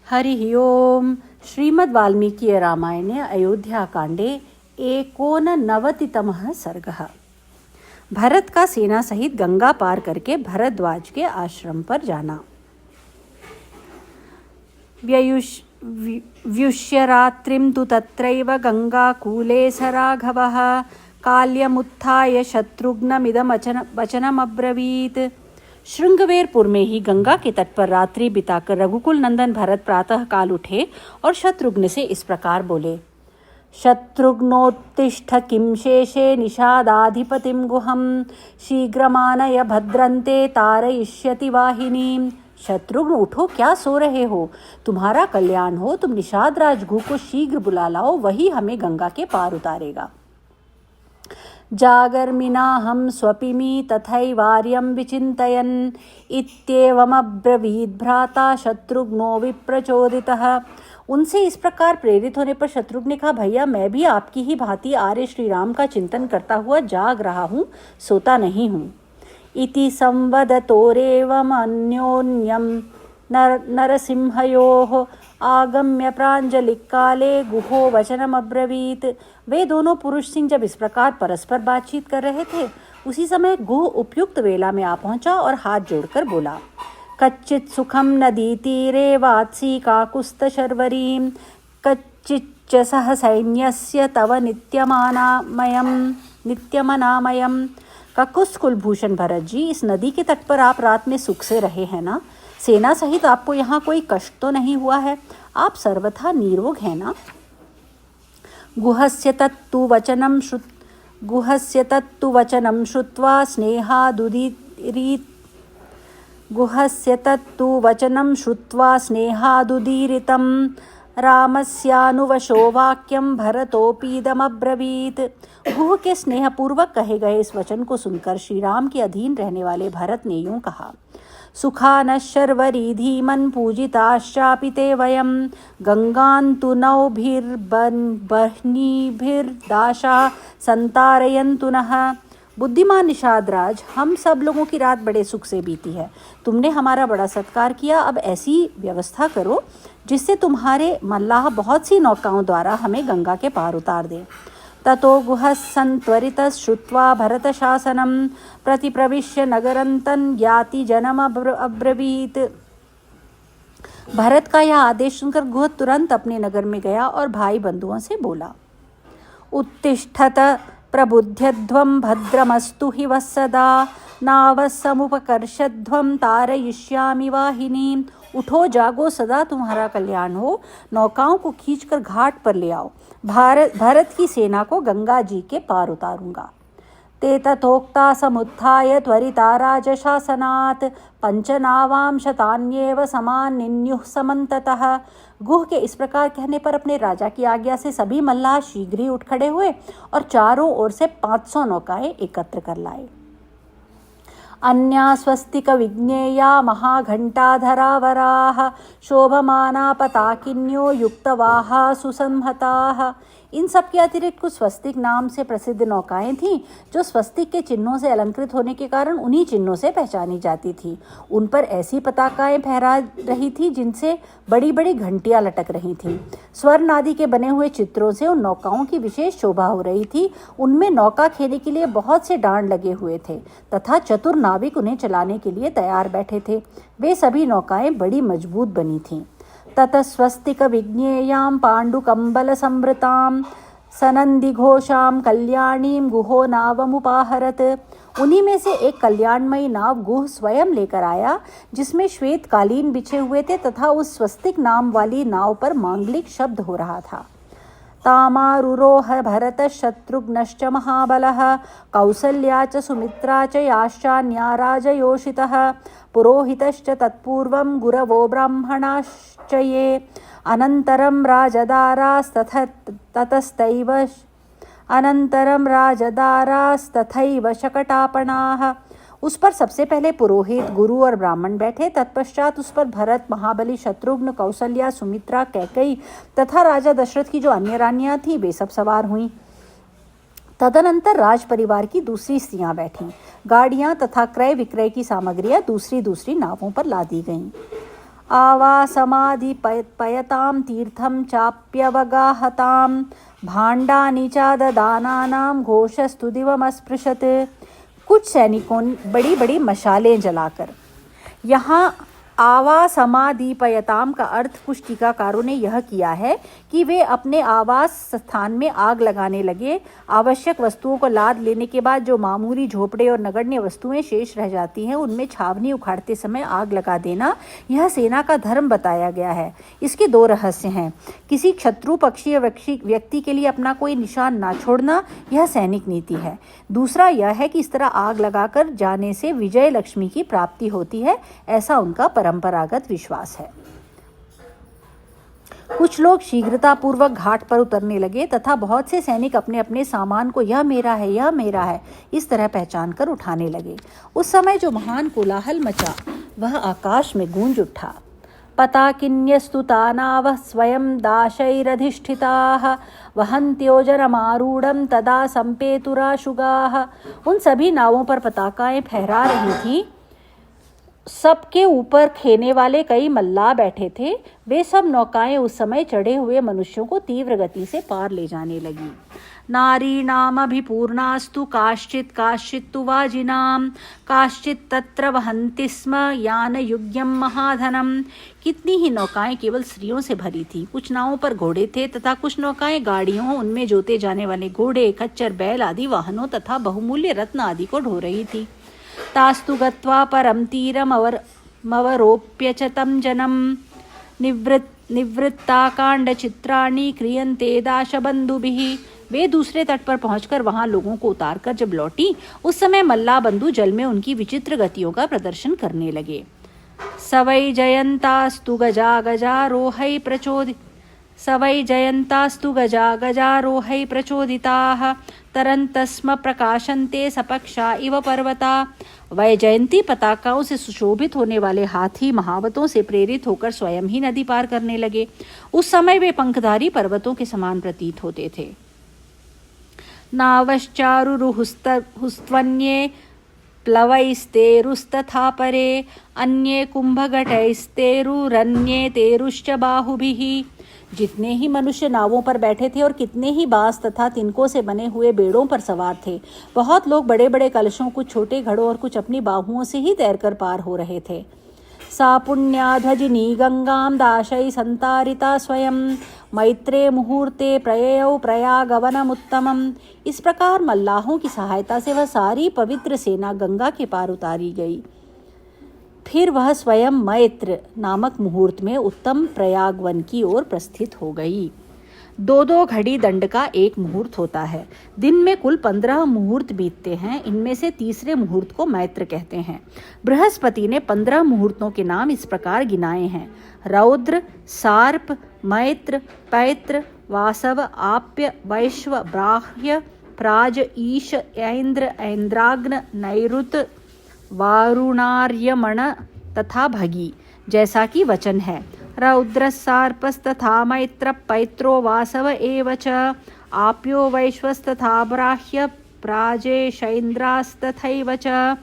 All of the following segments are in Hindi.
हरिः ओम्। श्रीमद् वाल्मीकि रामायणे अयोध्याकाण्डे 89तमः सर्गः। भरत का सेना सहित गंगा पार करके भरद्वाज के आश्रम पर जाना। व्युष्य रात्रिं तु तत्रैव गंगाकूले स राघवः काल्यमुत्थाय शत्रुघ्नमिदमवचनमब्रवीत्। श्रृंगवेरपुर में ही गंगा के तट पर रात्रि बिताकर रघुकुल नंदन भरत प्रातः काल उठे और शत्रुघ्न से इस प्रकार बोले। शत्रुघ्नोत्तिष्ठ किं शेषे निषादाधिपतिं गुहं शीघ्रमानय भद्रन्ते तारयिष्यति वाहिनीं। शत्रुघ्न उठो, क्या सो रहे हो? तुम्हारा कल्याण हो, तुम निषाद राज गुह को शीघ्र बुला लाओ, वही हमें गंगा के पार उतारेगा। जागर्मिनाहं स्वपिमि तथैवार्यं विचिन्तयन् इत्येवमब्रवीद् भ्राता शत्रुघ्नो विप्रचोदितः। उनसे इस प्रकार प्रेरित होने पर शत्रुघ्न ने कहा, भैया मैं भी आपकी ही भांति आर्य श्री राम का चिंतन करता हुआ जाग रहा हूँ, सोता नहीं हूँ। इति संवदतोरेवमन्योन्यं नरसिंहयोः आगम्य प्राञ्जलिकाले गुहो वचनमब्रवीत्। वे दोनों पुरुष सिंह जब इस प्रकार परस्पर बातचीत कर रहे थे, उसी समय गुह उपयुक्त वेला में आ पहुंचा और हाथ जोड़कर बोला। कच्चित् सुखम नदी तीरे वात्सी काकुस्त शर्वरीं कच्चिच्च सह सैन्यस्य तव नित्यमनामयम्। ककुस कुलभूषण भरत जी, इस नदी के तट पर आप रात में सुख से रहे हैं ना? सेना सहित आपको यहाँ कोई कष्ट तो नहीं हुआ है? आप सर्वथा निरोग हैं ना? गुहस्य तत्तु वचनं श्रुत्वा स्नेहादुदीरितं रामस्यानुवशो वाक्यं भरतोपीदमब्रवीत्। गुह के स्नेहपूर्वक कहे गए इस वचन को सुनकर श्री राम के अधीन रहने वाले भरत ने यूं कहा। सुखानः शर्वरी धीमन् पूजिताश्चापि ते वयं गंगान्तु नौभिर्बह्निभिर्दाशा संतारयन्तु नः। बुद्धिमान निषादराज, हम सब लोगों की रात बड़े सुख से बीती है। तुमने हमारा बड़ा सत्कार किया, अब ऐसी व्यवस्था करो जिससे तुम्हारे मल्लाह बहुत सी नौकाओं द्वारा हमें गंगा के पार उतार दे। ततो गुहः संत्वरितः श्रुत्वा भरतशासनं प्रतिप्रविश्य नगरन्तं याति जनमब्रवीत्। भरत का यह आदेश सुनकर गुह तुरंत अपने नगर में गया और भाई बंधुओं से बोला। उत्तिष्ठत प्रबुध्यध्वं भद्रमस्तु हि वत्सदा नावसमुपकर्षध्वं तारयिष्यामि वाहिनीं। उठो, जागो, सदा तुम्हारा कल्याण हो, नौकाओं को खींचकर घाट पर ले आओ, भरत की सेना को गंगा जी के पार उतारूंगा। ते तथोक्ता समुत्थाय त्वरिता राजशासनात् पंचनावां शतान्येव समानिन्युः समन्ततः। गुह के इस प्रकार कहने पर अपने राजा की आज्ञा से सभी मल्लाह शीघ्र ही उठ खड़े हुए और चारों ओर से 500 नौकाएं एकत्र कर लाए। अन्या स्वस्तिक विज्ञेया महाघंटाधरावराः शोभमाना पताकिन्यो युक्तवाहा सुसंहताः। इन सब के अतिरिक्त कुछ स्वस्तिक नाम से प्रसिद्ध नौकाएं थीं जो स्वस्तिक के चिन्हों से अलंकृत होने के कारण उन्हीं चिन्हों से पहचानी जाती थी। उन पर ऐसी पताकाएं फहरा रही थी जिनसे बड़ी बड़ी घंटियां लटक रही थीं। स्वर्ण आदि के बने हुए चित्रों से उन नौकाओं की विशेष शोभा हो रही थी। उनमें नौका खेने के लिए बहुत से डांड लगे हुए थे तथा चतुर नाविक उन्हें चलाने के लिए तैयार बैठे थे। वे सभी नौकाएं बड़ी मजबूत बनी थीं। ततः स्वस्तिक विज्ञेयां पाण्डुकम्बल संवृतां सनन्दिघोषां कल्याणीं गुहो नावमुपाहरत। उन्हीं में से एक कल्याणमयी नाव गुह स्वयं लेकर आया जिसमें श्वेत कालीन बिछे हुए थे तथा उस स्वस्तिक नाम वाली नाव पर मांगलिक शब्द हो रहा था। तामारुरोह भरत शत्रुघ्नश्च महाबलः कौसल्या च सुमित्रा च याश्चान्या राजयोषितः पुरोहितश्च तत्पूर्वं गुरवो ब्राह्मणाश्च ये अनन्तरं राजदारास्तथैव शकटापणाः। उस पर सबसे पहले पुरोहित, गुरु और ब्राह्मण बैठे। तत्पश्चात उस पर भरत, महाबली, शत्रुघ्न, कौसल्या, सुमित्रा, कैकेयी तथा राजा दशरथ की जो अन्य रानियां थीं वे सब सवार हुईं। तदनंतर राज परिवार की दूसरी स्त्रियां बैठीं। गाड़ियां तथा क्रय विक्रय की सामग्रियां दूसरी दूसरी नावों पर लादी गईं। आवासमाधिपयतां तीर्थं चाप्यवगाहतां भाण्डानि च ददानानां घोषस्तु दिवमस्पृशत्। कुछ सैनिकों बड़ी बड़ी मशालें जलाकर, यहाँ आवासमादीपयताम का अर्थ कुछ टीकाकारों ने यह किया है कि वे अपने आवास स्थान में आग लगाने लगे। आवश्यक वस्तुओं को लाद लेने के बाद जो मामूली झोपड़े और नगण्य वस्तुएं शेष रह जाती हैं उनमें छावनी उखाड़ते समय आग लगा देना यह सेना का धर्म बताया गया है। इसके दो रहस्य हैं। किसी शत्रु पक्षी या व्यक्ति के लिए अपना कोई निशान ना छोड़ना, यह सैनिक नीति है। दूसरा यह है कि इस तरह आग लगाकर जाने से विजय लक्ष्मी की प्राप्ति होती है, ऐसा उनका परंपरागत विश्वास है। कुछ लोग शीघ्रतापूर्वक घाट पर उतरने लगे तथा बहुत से सैनिक अपने अपने सामान को यह मेरा है, यह मेरा है, इस तरह पहचान कर उठाने लगे। उस समय जो महान कोलाहल मचा वह आकाश में गूंज उठा। पताकिन्यस्तु तानावः स्वयं दाशैरधिष्ठिताः वहन्त्योजनमारूढ़ं तदा संपेतुराशुगाः। उन सभी नावों पर पताकाएं फहरा रही थीं। सबके ऊपर खेने वाले कई मल्लाह बैठे थे। वे सब नौकाएं उस समय चढ़े हुए मनुष्यों को तीव्र गति से पार ले जाने लगी। नारीणामभिपूर्णास्तु काश्चित् काश्चित्तु वाजिनां काश्चित् तत्र वहन्ति स्म यानयुग्यं महाधनम। कितनी ही नौकाएं केवल स्त्रियों से भरी थीं। कुछ नावों पर घोड़े थे तथा कुछ नौकाएं गाड़ियों, उनमें जोते जाने वाले घोड़े, खच्चर, बैल आदि वाहनों तथा बहुमूल्य रत्न आदि को ढो रही थी। तास्तु गत्वा परम तीरमवरोप्य च तं जनं निवृत्ताकाण्डचित्राणि क्रियन्ते दाशबन्धुभिः। वे दूसरे तट पर पहुंचकर वहां लोगों को उतारकर जब लौटी, उस समय मल्ला बंधु जल में उनकी विचित्र गतियों का प्रदर्शन करने लगे। सवै जयन्तास्तु गजा गजारोहै प्रचोदिताः तरन्तस्म प्रकाशन्ते सपक्षा इव पर्वता। वैजयंती पताकाओं से सुशोभित होने वाले हाथी महावतों से प्रेरित होकर स्वयं ही नदी पार करने लगे। उस समय वे पंखधारी पर्वतों के समान प्रतीत होते थे। नावश्चारुरुहुस्त्वन्ये प्लवैस्तेरुस्तथा परे अन्ये कुंभघटैस्तेरुरन्ये तेरुश्च बाहुभिः। जितने ही मनुष्य नावों पर बैठे थे और कितने ही बांस तथा तिनकों से बने हुए बेड़ों पर सवार थे। बहुत लोग बड़े बड़े कलशों, कुछ छोटे घड़ों और कुछ अपनी बाहुओं से ही तैरकर पार हो रहे थे। सा पुण्याध्वजिनी गंगां दाशै संतारिता स्वयं मैत्रे मुहूर्ते प्रययौ प्रयागवनमुत्तमम्। इस प्रकार मल्लाहों की सहायता से वह सारी पवित्र सेना गंगा के पार उतारी गई। फिर वह स्वयं मैत्र नामक मुहूर्त में उत्तम प्रयागवन की ओर प्रस्थित हो गई। 2-2 घड़ी दंड का एक मुहूर्त होता है। दिन में कुल 15 मुहूर्त बीतते हैं। इनमें से तीसरे मुहूर्त को मैत्र कहते हैं। बृहस्पति ने 15 मुहूर्तों के नाम इस प्रकार गिनाए हैं: रौद्र, सार्प, मैत्र, पैत्र, वासव, आप्य, वैश्व, ब्राह्य, प्राज, ईश, ऐन्द्र, ऐन्द्राग्न, नैऋत, वारुणार्यमण तथा भगी, जैसा कि वचन है। रौद्रस्सार्पस्तथा मैत्र पैत्रो वासव एव च आप्यो वैश्वस्तथा ब्राह्य प्राजेशैन्द्रास्तथैव च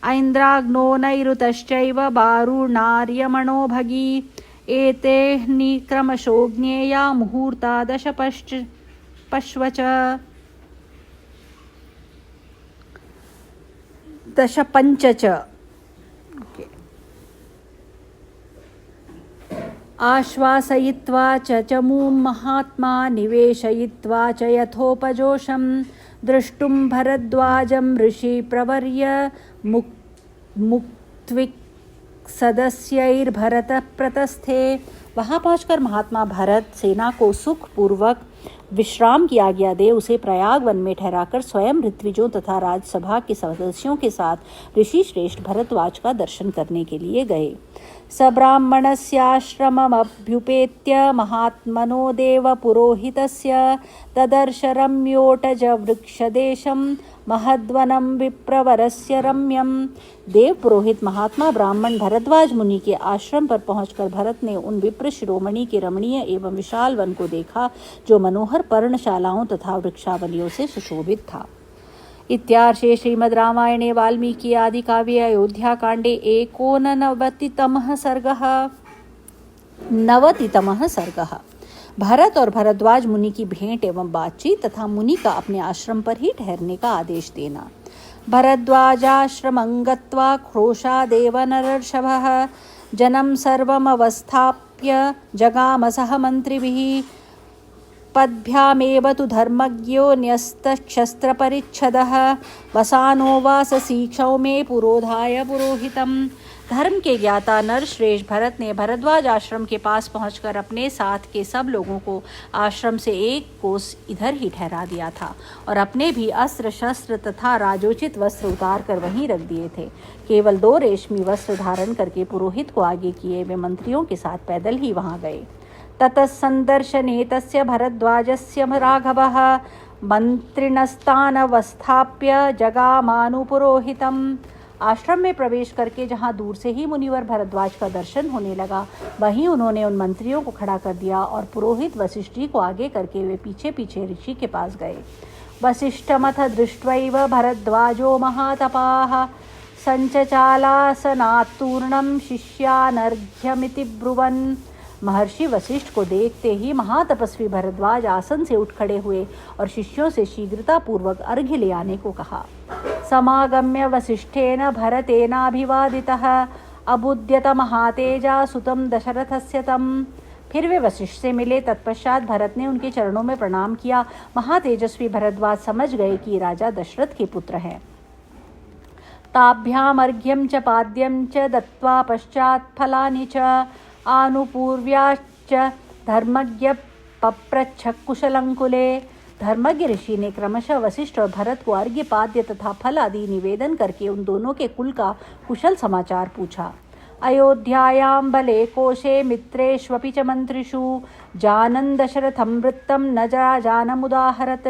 ऐन्द्राग्नो नैऋतश्चैव वारुणार्यमणो भगी। एते क्रमशो ज्ञेया मुहूर्ता दशपञ्च च। आश्वासयित्वा च चमूं महात्मा निवेशयित्वा च यथोपजोषं द्रष्टुं भरद्वाजं ऋषि प्रवर्य मुक्त्विक् सदस्यैर्भरत प्रतस्थे। वहां पहुंचकर महात्मा भरत सेना को सुख पूर्वक विश्राम की आज्ञा दे उसे प्रयाग वन में ठहराकर स्वयं ऋत्विजों तथा राजसभा के सदस्यों के साथ ऋषि श्रेष्ठ भरद्वाज का दर्शन करने के लिए गए। सब्राह्मणस्याश्रममभ्युपेत्य महात्मनो देव पुरोहितस्य तदर्श रम्योटज वृक्षदेशं महद्वनं विप्रवरस्य रम्यम। देव पुरोहित महात्मा ब्राह्मण भरद्वाज मुनि के आश्रम पर पहुंचकर भरत ने उन विप्र शिरोमणि के रमणीय एवं विशाल वन को देखा जो मनोहर पर्णशालाओं तथा वृक्षावलियों से सुशोभित था। इत्यार्षे श्रीमद् रामायणे वाल्मीकि आदि काव्ये अयोध्याकाण्डे 89तमः सर्गः। नवतितमः सर्गः। भरत और भरद्वाज मुनि की भेंट एवं बातचीत तथा मुनि का अपने आश्रम पर ही ठहरने का आदेश देना। भरद्वाजाश्रमं गत्वा क्रोशादेव नरर्षभः जनं सर्वमवस्थाप्य जगामसह मन्त्रिभिः पद्भ्यामेव तु धर्मज्ञो न्यस्तक्षस्त्रपरिच्छदः वसानो वाससी क्षौमे पुरोधाय पुरोहितम्। धर्म के ज्ञाता नरश्रेष्ठ भरत ने भरद्वाज आश्रम के पास पहुंचकर अपने साथ के सब लोगों को आश्रम से एक कोस इधर ही ठहरा दिया था और अपने भी अस्त्र शस्त्र तथा राजोचित वस्त्र उतार कर वहीं रख दिए थे। केवल 2 रेशमी वस्त्र धारण करके पुरोहित को आगे किए वे मंत्रियों के साथ पैदल ही वहां गए। ततः संदर्शने तस्य भरद्वाजस्य राघवः मंत्रिणस्तानवस्थाप्य जगामानुपुरोहितम्। आश्रम में प्रवेश करके जहां दूर से ही मुनिवर भरद्वाज का दर्शन होने लगा, वहीं उन्होंने उन मंत्रियों को खड़ा कर दिया और पुरोहित वशिष्ठी को आगे करके वे पीछे पीछे ऋषि के पास गए। वसिष्ठमथ दृष्ट्वैव भरद्वाजो महातपाः संचचालासनात्तूर्णं शिष्यानर्घ्यमिति ब्रुवन्। महर्षि वशिष्ठ को देखते ही महातपस्वी भरद्वाज आसन से उठ खड़े हुए और शिष्यों से शीघ्रता पूर्वक अर्घ्य ले आने को कहा। समागम्य वसिष्ठेन भरतेनाभिवादितः अबुध्यत महातेजा सुतं दशरथस्य तम्। फिर वे वशिष्ठ से मिले। तत्पश्चात भरत ने उनके चरणों में प्रणाम किया। महातेजस्वी भरद्वाज समझ गए कि राजा दशरथ के पुत्र हैं। ताभ्यामर्घ्यं च पाद्यं च दत्त्वा पश्चात् फलानि च आनुपूर्व्याश्च धर्मज्ञ पप्रच्छ कुशलंकुले। धर्मज्ञ ऋषि ने क्रमशः वशिष्ठ और भरत को अर्घ्य पाद्य तथा फल आदि निवेदन करके उन दोनों के कुल का कुशल समाचार पूछा। अयोध्यायां बले कोशे मित्रेष्वपि च मंत्रिषु जानन् दशरथं वृत्तं न जानमुदाहरत्।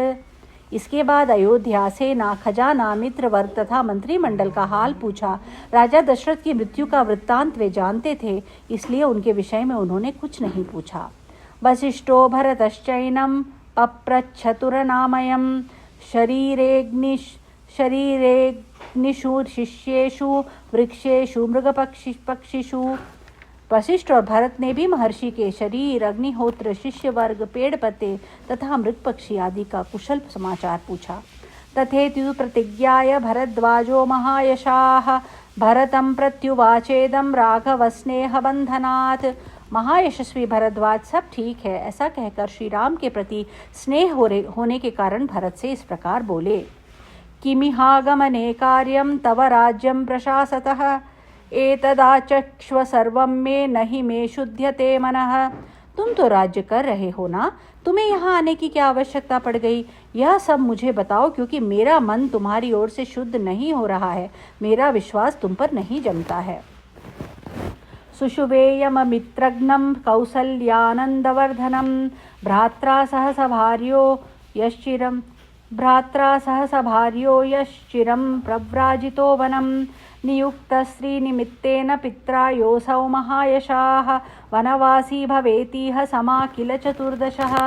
इसके बाद अयोध्या सेना खजाना मित्र वर्ग तथा मंत्रिमंडल का हाल पूछा। राजा दशरथ की मृत्यु का वृत्तांत वे जानते थे, इसलिए उनके विषय में उन्होंने कुछ नहीं पूछा। वसिष्ठो भरतश्चैनं पप्रच्छतुरनामयं शरीरेग्निषु शिष्येषु वृक्षेषु मृगपक्षिषु। वशिष्ठ और भरत ने भी महर्षि के शरीर, अग्निहोत्र, शिष्य वर्ग, पेड़ पत्ते तथा मृग पक्षी आदि का कुशल समाचार पूछा। तथेतु प्रतिज्ञाय भरद्वाजो महायशाः भरतं प्रत्युवाचेदं राघवस्नेहबंधनात्। महायशस्वी भरद्वाज सब ठीक है ऐसा कहकर श्री राम के प्रति स्नेह होने के कारण भरत से इस प्रकार बोले। किमिहागमने कार्यं तव राज्यं प्रशासतः एतदाचक्ष्व सर्वं मे नहि मे शुध्यते मनः। तुम तो राज्य कर रहे हो ना, तुम्हें यहाँ आने की क्या आवश्यकता पड़ गई? यह सब मुझे बताओ, क्योंकि मेरा मन तुम्हारी ओर से शुद्ध नहीं हो रहा है, मेरा विश्वास तुम पर नहीं जमता है। सुषुवेयममित्रघ्नं कौसल्यानन्दवर्धनं भ्रात्रा सहसभार्यो यश्चिरं प्रव्राजितो वनं नियुक्तस्त्रीनिमित्तेन पित्रा योऽसौ महायशाः वनवासी भवेतिह समा किल 14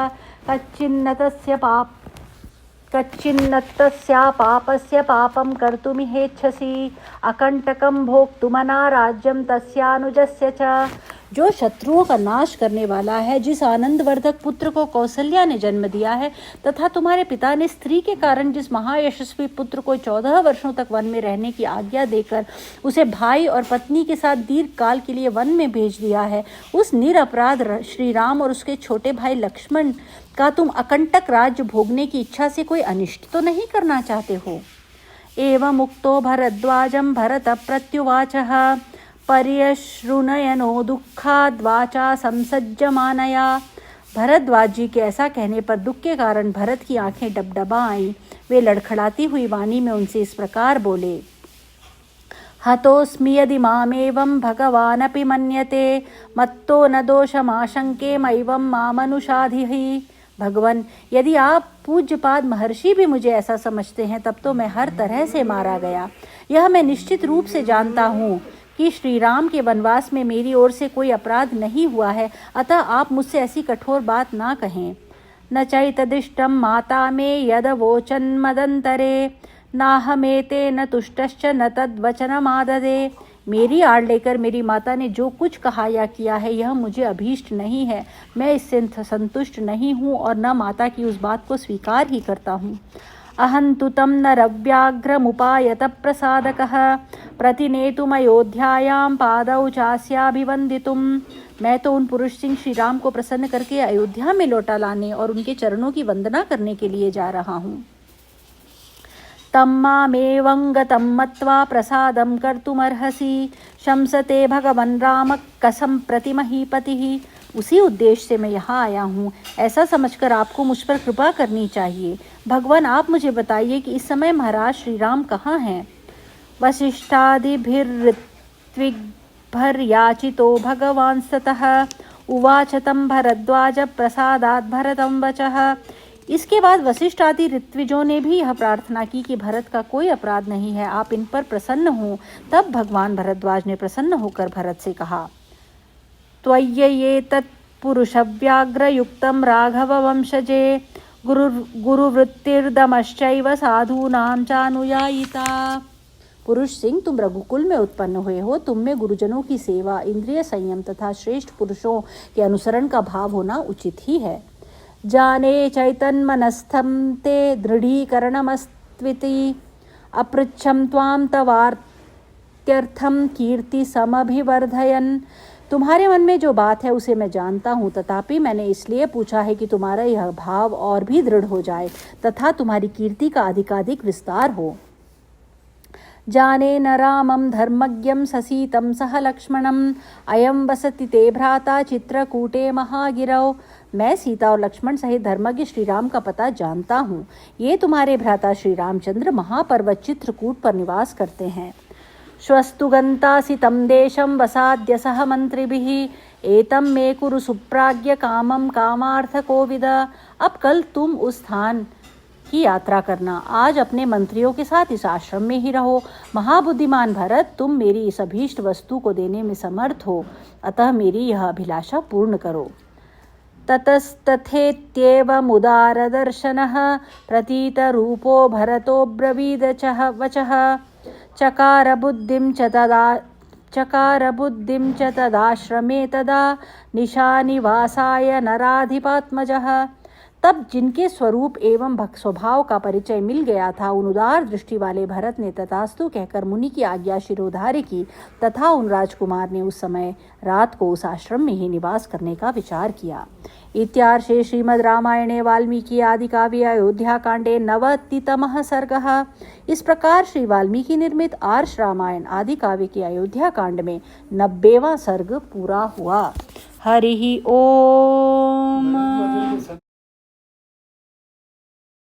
कच्चिन्नतस्या पापस्य पापं कर्तुमिहेच्छसि अकंटकं भोक्तुमना राज्यं तस्यानुजस्य च। जो शत्रुओं का नाश करने वाला है, जिस आनंदवर्धक पुत्र को कौसल्या ने जन्म दिया है तथा तुम्हारे पिता ने स्त्री के कारण जिस महायशस्वी पुत्र को 14 वर्षों तक वन में रहने की आज्ञा देकर उसे भाई और पत्नी के साथ दीर्घ काल के लिए वन में भेज दिया है, उस निरपराध श्री राम और उसके छोटे भाई लक्ष्मण का तुम अकंटक राज्य भोगने की इच्छा से कोई अनिष्ट तो नहीं करना चाहते हो। एवं मुक्तो भरद्वाजं भरत प्रत्युवाचः पर्यश्रुनयनो दुःखाद्वाचा संसज्जमानया। भरद्वाज जी के ऐसा कहने पर दुख के कारण भरत की आंखें डबडबा आईं। वे लड़खड़ाती हुई वाणी में उनसे इस प्रकार बोले। हतोस्मि यदि मामेवं भगवानपि मन्यते मत्तो न दोषमाशंके मैवं मामनुषाधिहि। भगवान, यदि आप पूज्यपाद महर्षि भी मुझे ऐसा समझते हैं तब तो मैं हर तरह से मारा गया। यह मैं निश्चित रूप से जानता हूँ कि श्री राम के वनवास में मेरी ओर से कोई अपराध नहीं हुआ है, अतः आप मुझसे ऐसी कठोर बात ना कहें। न चैतदिष्टं माता मे यदवोचन्मदन्तरे नाहमेते न तुष्टश्च न तद्वचनमाददे। मेरी आड़ लेकर मेरी माता ने जो कुछ कहा या किया है यह मुझे अभीष्ट नहीं है। मैं इससे संतुष्ट नहीं हूँ और न माता की उस बात को स्वीकार ही करता हूँ। अहंतु तं नरव्याघ्रमुपायत प्रसादकः प्रतिनेतुमयोध्यायां पादौ चास्याभिवंदितुं। मैं तो उन पुरुष सिंह श्री राम को प्रसन्न करके अयोध्या में लौटा लाने और उनके चरणों की वंदना करने के लिए जा रहा हूँ। तम्मामेवं गतं मत्वा प्रसादं कर्तुमर्हसि शंसते भगवन् राम कसम प्रतिमहीपतिः। उसी उद्देश्य से मैं यहाँ आया हूँ, ऐसा समझकर आपको मुझ पर कृपा करनी चाहिए। भगवान आप मुझे बताइए कि इस समय महाराज श्री राम कहाँ हैं। वसिष्ठादिभिर्ऋत्विग्भर्याचितो भगवान् सतः उवाच तं भरद्वाज प्रसादात् भरतं वचः। इसके बाद वशिष्ठ आदि ऋत्विजों ने भी यह प्रार्थना की कि भरत का कोई अपराध नहीं है, आप इन पर प्रसन्न हो। तब भगवान भरद्वाज ने प्रसन्न होकर भरत से कहा, त्वय्येतत् पुरुषव्याघ्रयुक्तं राघव वंशजे गुरुवृत्तिर्दमश्चैव साधूनां चानुयायिता। पुरुष सिंह, तुम रघुकुल में उत्पन्न हुए हो, तुम में गुरुजनों की सेवा, इंद्रिय संयम तथा श्रेष्ठ पुरुषों के अनुसरण का भाव होना उचित ही है। जाने चैतन्मनस्थं ते दृढ़ीकरणमस्त्विति अपृच्छं त्वां तवार्त्यर्थं कीर्ति समभिवर्धयन्। तुम्हारे मन में जो बात है उसे मैं जानता हूँ, तथापि मैंने इसलिए पूछा है कि तुम्हारा यह भाव और भी दृढ़ हो जाए तथा तुम्हारी कीर्ति का अधिकाधिक विस्तार हो। जाने न रामं धर्मज्ञं ससीतं सह लक्ष्मणं अयं वसति ते भ्राता चित्रकूटे महागिरौ। मैं सीता और लक्ष्मण सहित धर्मज्ञ श्री राम का पता जानता हूँ। ये तुम्हारे भ्राता श्री रामचंद्र महापर्वत चित्रकूट पर निवास करते हैं। श्वस्तु गन्तासि तं देशं वसाद्य सह मन्त्रिभिः एतं मे कुरु सुप्राज्ञ कामं कामार्थकोविद। अब कल तुम उस स्थान की यात्रा करना, आज अपने मंत्रियों के साथ इस आश्रम में ही रहो। महाबुद्धिमान भरत, तुम मेरी इस अभीष्ट वस्तु को देने में समर्थ हो, अतः मेरी यह अभिलाषा पूर्ण करो। ततस्तथेत्येवमुदारदर्शनः प्रतीतरूपो भरतोऽब्रवीद वचः चकार बुद्धिं च तदाश्रमे तदा निशानिवासाय नराधिपात्मजः। तब जिनके स्वरूप एवं स्वभाव का परिचय मिल गया था, उन उदार दृष्टि वाले भरत ने तथास्तु कहकर मुनि की आज्ञा शिरोधार्य की तथा उन राजकुमार ने उस समय रात को उस आश्रम में ही निवास करने का विचार किया। इत्यार्षे श्रीमद् रामायणे वाल्मीकि आदि काव्ये अयोध्या कांडे 90तमः सर्गः। इस प्रकार श्री वाल्मीकि निर्मित आर्ष रामायण आदि काव्य के अयोध्या कांड में 90वां सर्ग पूरा हुआ। हरि ओम।